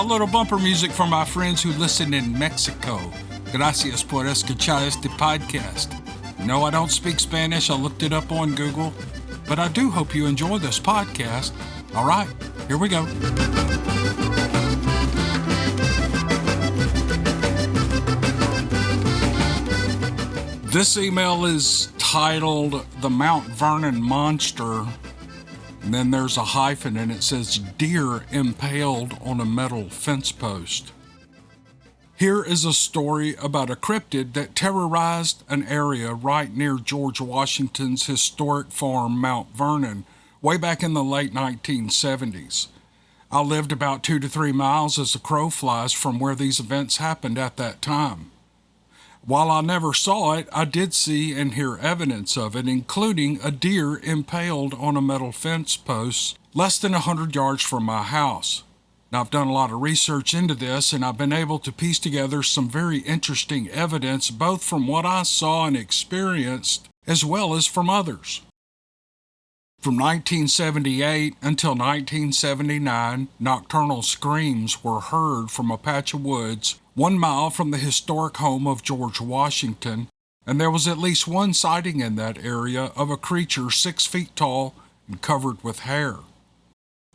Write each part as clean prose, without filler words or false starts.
little bumper music for my friends who listen in Mexico. Gracias por escuchar este podcast. No, I don't speak Spanish. I looked it up on Google. But I do hope you enjoy this podcast. All right, here we go. This email is titled The Mount Vernon Monster. And then there's a hyphen and it says deer impaled on a metal fence post. Here is a story about a cryptid that terrorized an area right near George Washington's historic farm, Mount Vernon, way back in the late 1970s. I lived about 2 to 3 miles as the crow flies from where these events happened at that time. While I never saw it, I did see and hear evidence of it, including a deer impaled on a metal fence post less than 100 yards from my house. Now, I've done a lot of research into this, and I've been able to piece together some very interesting evidence, both from what I saw and experienced, as well as from others. From 1978 until 1979, nocturnal screams were heard from a patch of woods 1 mile from the historic home of George Washington, and there was at least one sighting in that area of a creature 6 feet tall and covered with hair.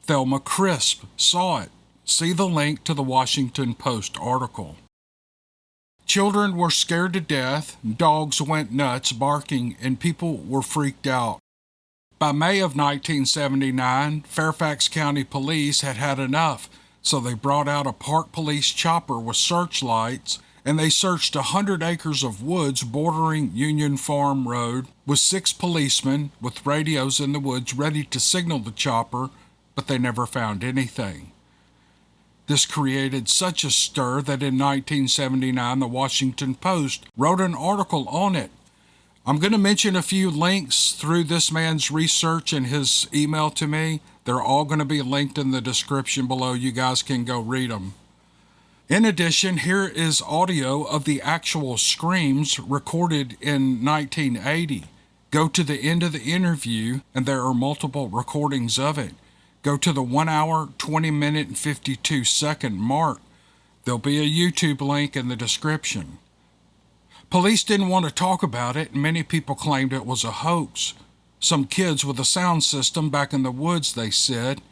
Thelma Crisp saw it. See the link to the Washington Post article. Children were scared to death, dogs went nuts barking, and people were freaked out. By May of 1979, Fairfax County Police had had enough, so they brought out a park police chopper with searchlights, and they searched 100 acres of woods bordering Union Farm Road with 6 policemen with radios in the woods ready to signal the chopper, but they never found anything. This created such a stir that in 1979 the Washington Post wrote an article on it. I'm going to mention a few links through this man's research and his email to me. They're all going to be linked in the description below. You guys can go read them. In addition, here is audio of the actual screams recorded in 1980. Go to the end of the interview, and there are multiple recordings of it. Go to the 1 hour, 20 minute, and 52 second mark. There'll be a YouTube link in the description. Police didn't want to talk about it, and many people claimed it was a hoax. Some kids with a sound system back in the woods, they said.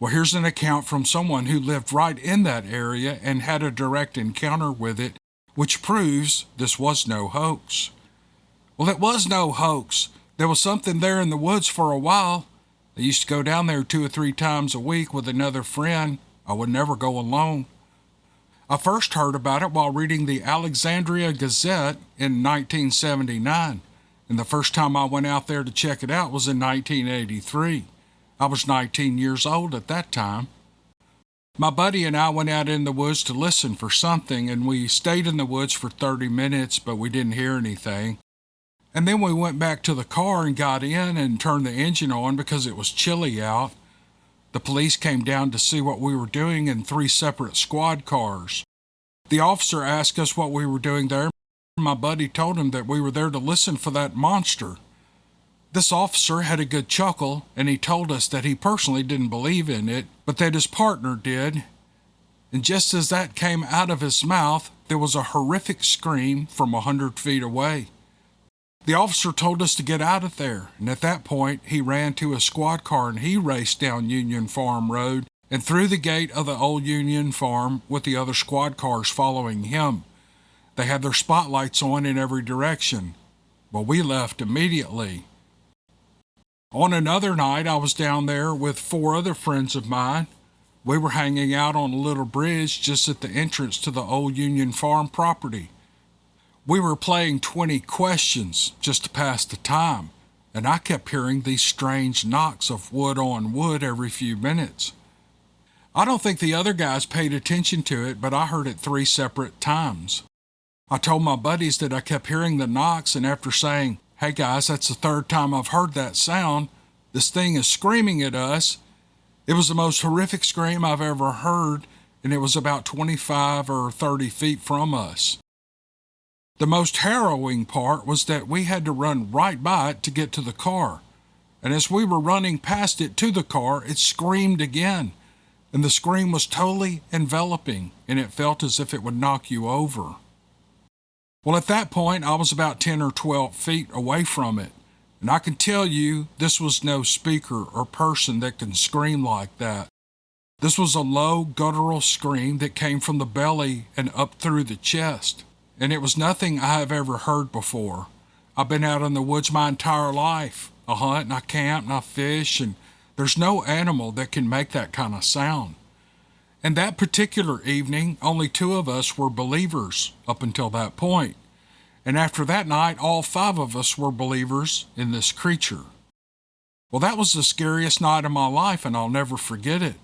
Well, here's an account from someone who lived right in that area and had a direct encounter with it, which proves this was no hoax. Well, it was no hoax. There was something there in the woods for a while. I used to go down there 2 or 3 times a week with another friend. I would never go alone. I first heard about it while reading the Alexandria Gazette in 1979, and the first time I went out there to check it out was in 1983. I was 19 years old at that time. My buddy and I went out in the woods to listen for something, and we stayed in the woods for 30 minutes, but we didn't hear anything. And then we went back to the car and got in and turned the engine on because it was chilly out. The police came down to see what we were doing in 3 separate squad cars. The officer asked us what we were doing there. My buddy told him that we were there to listen for that monster. This officer had a good chuckle, and he told us that he personally didn't believe in it, but that his partner did. And just as that came out of his mouth, there was a horrific scream from 100 feet away. The officer told us to get out of there, and at that point, he ran to a squad car and he raced down Union Farm Road and through the gate of the old Union Farm with the other squad cars following him. They had their spotlights on in every direction. Well, we left immediately. On another night, I was down there with 4 other friends of mine. We were hanging out on a little bridge just at the entrance to the old Union Farm property. We were playing 20 questions just to pass the time, and I kept hearing these strange knocks of wood on wood every few minutes. I don't think the other guys paid attention to it, but I heard it 3 separate times. I told my buddies that I kept hearing the knocks, and after saying, "Hey guys, that's the 3rd time I've heard that sound. This thing is screaming at us." It was the most horrific scream I've ever heard, and it was about 25 or 30 feet from us. The most harrowing part was that we had to run right by it to get to the car. And as we were running past it to the car, it screamed again. and the scream was totally enveloping, and it felt as if it would knock you over. Well, at that point, I was about 10 or 12 feet away from it, and I can tell you this was no speaker or person that can scream like that. This was a low, guttural scream that came from the belly and up through the chest, and it was nothing I have ever heard before. I've been out in the woods my entire life. I hunt and I camp and I fish, and there's no animal that can make that kind of sound. And that particular evening, only 2 of us were believers up until that point. And after that night, all 5 of us were believers in this creature. Well, that was the scariest night of my life, and I'll never forget it.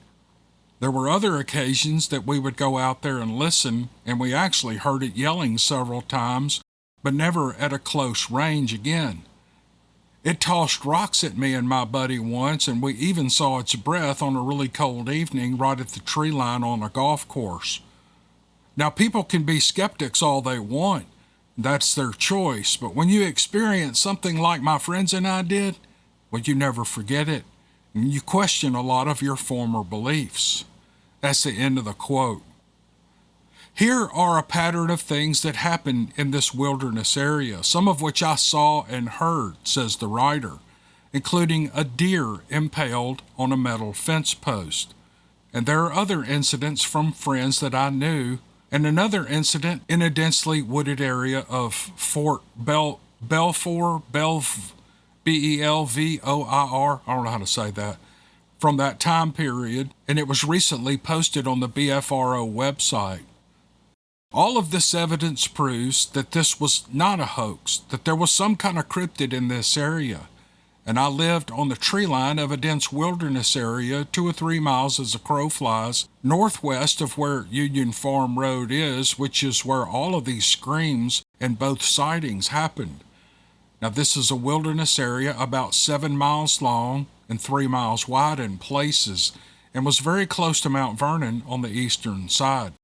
There were other occasions that we would go out there and listen, and we actually heard it yelling several times, but never at a close range again. It tossed rocks at me and my buddy once, and we even saw its breath on a really cold evening right at the tree line on a golf course. Now, people can be skeptics all they want. That's their choice. But when you experience something like my friends and I did, well, you never forget it. And you question a lot of your former beliefs. That's the end of the quote. Here are a pattern of things that happened in this wilderness area, some of which I saw and heard, says the writer, including a deer impaled on a metal fence post. And there are other incidents from friends that I knew, and another incident in a densely wooded area of Fort Belvoir, Belvoir, I don't know how to say that, from that time period, and it was recently posted on the BFRO website. All of this evidence proves that this was not a hoax, that there was some kind of cryptid in this area. And I lived on the tree line of a dense wilderness area 2 or 3 miles as the crow flies, northwest of where Union Farm Road is, which is where all of these screams and both sightings happened. Now, this is a wilderness area about 7 miles long and 3 miles wide in places, and was very close to Mount Vernon on the eastern side.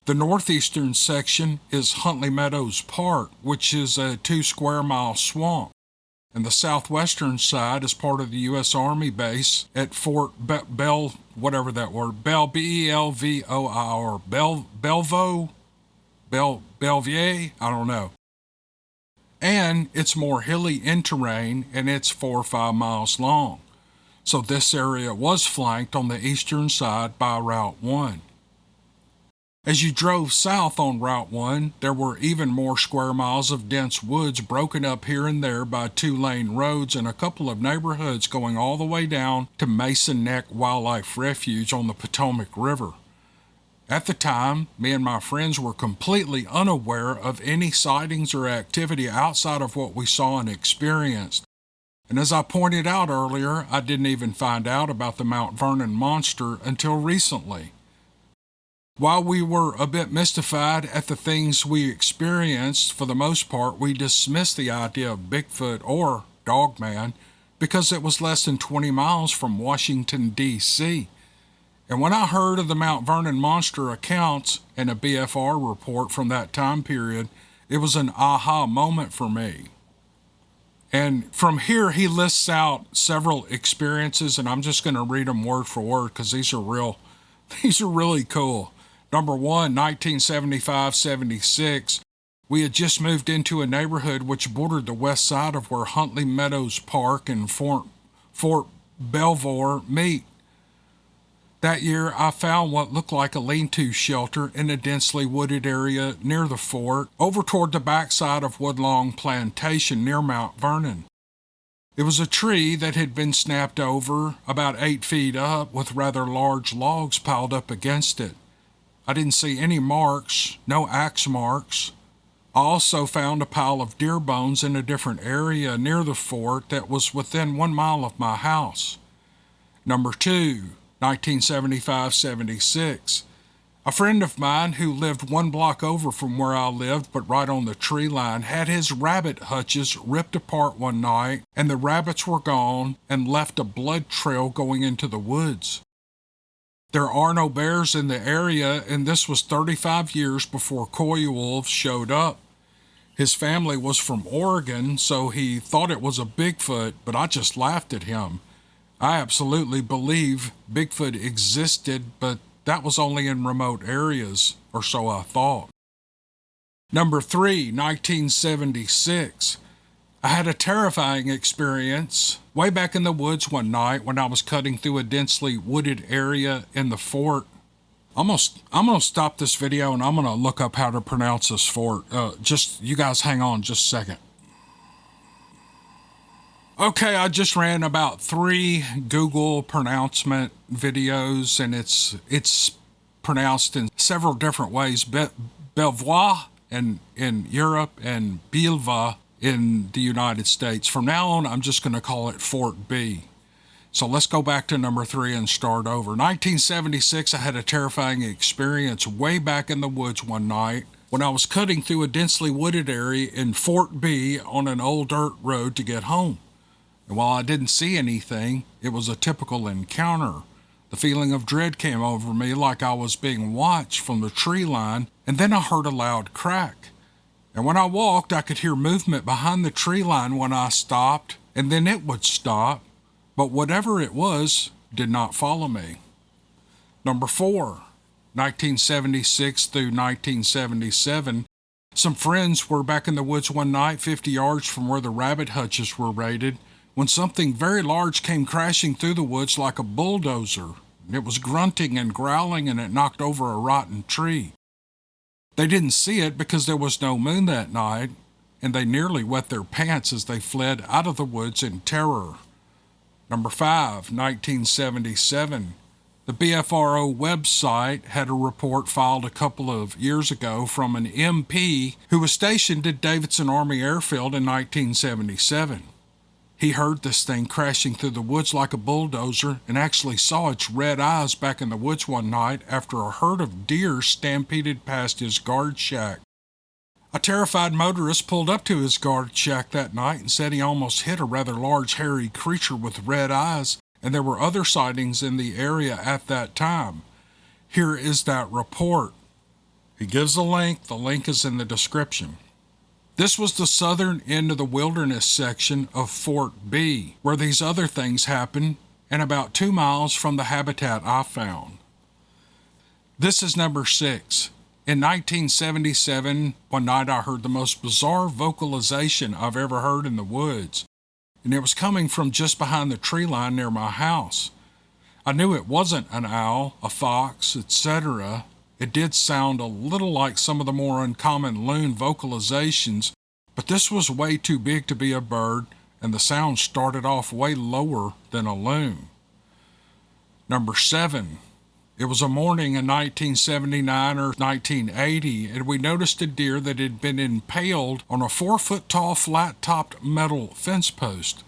The northeastern section is Huntley Meadows Park, which is a 2 square mile swamp. And the southwestern side is part of the U.S. Army base at Fort Belvoir, Belvier, I don't know. And it's more hilly in terrain, and it's 4 or 5 miles long. So this area was flanked on the eastern side by Route 1. As you drove south on Route 1, there were even more square miles of dense woods broken up here and there by 2-lane roads and a couple of neighborhoods going all the way down to Mason Neck Wildlife Refuge on the Potomac River. At the time, me and my friends were completely unaware of any sightings or activity outside of what we saw and experienced. And as I pointed out earlier, I didn't even find out about the Mount Vernon monster until recently. While we were a bit mystified at the things we experienced, for the most part, we dismissed the idea of Bigfoot or Dogman because it was less than 20 miles from Washington, D.C. And when I heard of the Mount Vernon monster accounts and a BFR report from that time period, it was an aha moment for me. And from here, he lists out several experiences, and I'm just going to read them word for word because these are really cool. Number 1, 1975-76, we had just moved into a neighborhood which bordered the west side of where Huntley Meadows Park and Fort Belvoir meet. That year, I found what looked like a lean-to shelter in a densely wooded area near the fort, over toward the backside of Woodlawn Plantation near Mount Vernon. It was a tree that had been snapped over about 8 feet up with rather large logs piled up against it. I didn't see any marks, no axe marks. I also found a pile of deer bones in a different area near the fort that was within 1 mile of my house. Number 2, 1975-76. A friend of mine who lived 1 block over from where I lived, but right on the tree line, had his rabbit hutches ripped apart one night, and the rabbits were gone and left a blood trail going into the woods. There are no bears in the area, and this was 35 years before coy wolves showed up. His family was from Oregon, so he thought it was a Bigfoot, but I just laughed at him. I absolutely believe Bigfoot existed, but that was only in remote areas, or so I thought. Number 3, 1976. I had a terrifying experience way back in the woods one night when I was cutting through a densely wooded area in the fort. I'm gonna stop this video and I'm gonna look up how to pronounce this fort. Just you guys hang on just a second. Okay, I just ran about 3 Google pronouncement videos, and it's pronounced in several different ways. Belvoir in Europe and Bilva in the United States. From now on, I'm just going to call it Fort B. So let's go back to number 3 and start over. 1976, I had a terrifying experience way back in the woods one night when I was cutting through a densely wooded area in Fort B on an old dirt road to get home. And while I didn't see anything, it was a typical encounter. The feeling of dread came over me like I was being watched from the tree line, and then I heard a loud crack. And when I walked, I could hear movement behind the tree line when I stopped, and then it would stop, but whatever it was did not follow me. Number 4, 1976 through 1977. Some friends were back in the woods one night 50 yards from where the rabbit hutches were raided, when something very large came crashing through the woods like a bulldozer. It was grunting and growling, and it knocked over a rotten tree. They didn't see it because there was no moon that night, and they nearly wet their pants as they fled out of the woods in terror. Number 5, 1977. The BFRO website had a report filed a couple of years ago from an MP who was stationed at Davidson Army Airfield in 1977. He heard this thing crashing through the woods like a bulldozer and actually saw its red eyes back in the woods one night after a herd of deer stampeded past his guard shack. A terrified motorist pulled up to his guard shack that night and said he almost hit a rather large hairy creature with red eyes, and there were other sightings in the area at that time. Here is that report. He gives a link. The link is in the description. This was the southern end of the wilderness section of Fort B, where these other things happened, and about 2 miles from the habitat I found. This is number 6. In 1977, one night I heard the most bizarre vocalization I've ever heard in the woods, and it was coming from just behind the tree line near my house. I knew it wasn't an owl, a fox, etc. It did sound a little like some of the more uncommon loon vocalizations, but this was way too big to be a bird, and the sound started off way lower than a loon. Number 7. It was a morning in 1979 or 1980, and we noticed a deer that had been impaled on a 4-foot-tall flat-topped metal fence post.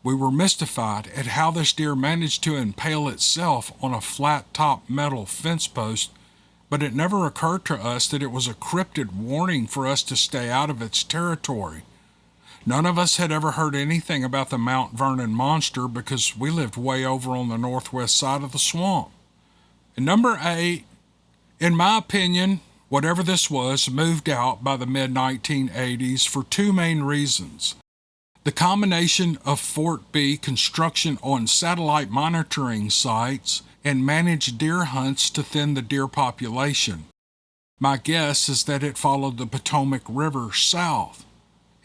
We were mystified at how this deer managed to impale itself on a flat-topped metal fence post, but it never occurred to us that it was a cryptid warning for us to stay out of its territory. None of us had ever heard anything about the Mount Vernon monster because we lived way over on the northwest side of the swamp. And number 8, in my opinion, whatever this was moved out by the mid-1980s for 2 main reasons. The combination of Fort B construction on satellite monitoring sites and managed deer hunts to thin the deer population. My guess is that it followed the Potomac River south.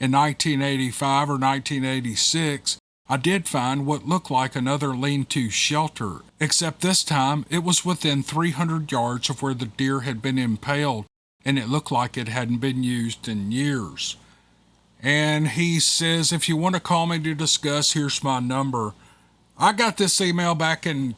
In 1985 or 1986, I did find what looked like another lean-to shelter, except this time it was within 300 yards of where the deer had been impaled, and it looked like it hadn't been used in years. And he says, if you want to call me to discuss, here's my number. I got this email back in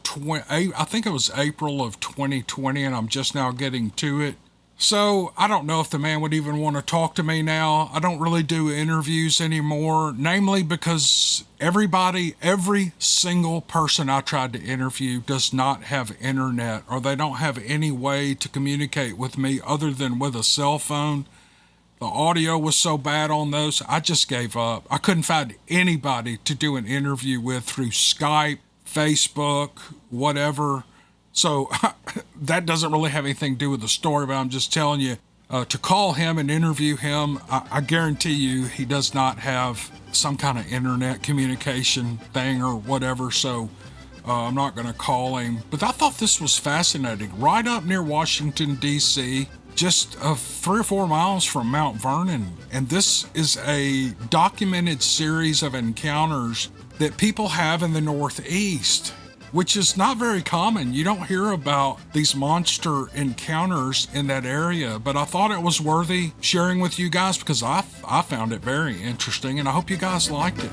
I think it was April of 2020, and I'm just now getting to it. So I don't know if the man would even want to talk to me now. I don't really do interviews anymore, namely because every single person I tried to interview does not have internet, or they don't have any way to communicate with me other than with a cell phone. The audio was so bad on those, I just gave up. I couldn't find anybody to do an interview with through Skype, Facebook, whatever. So that doesn't really have anything to do with the story, but I'm just telling you, to call him and interview him, I guarantee you he does not have some kind of internet communication thing or whatever, so I'm not going to call him. But I thought this was fascinating. Right up near Washington, D.C., just 3 or 4 miles from Mount Vernon. And this is a documented series of encounters that people have in the Northeast, which is not very common. You don't hear about these monster encounters in that area, but I thought it was worthy sharing with you guys because I found it very interesting, and I hope you guys liked it.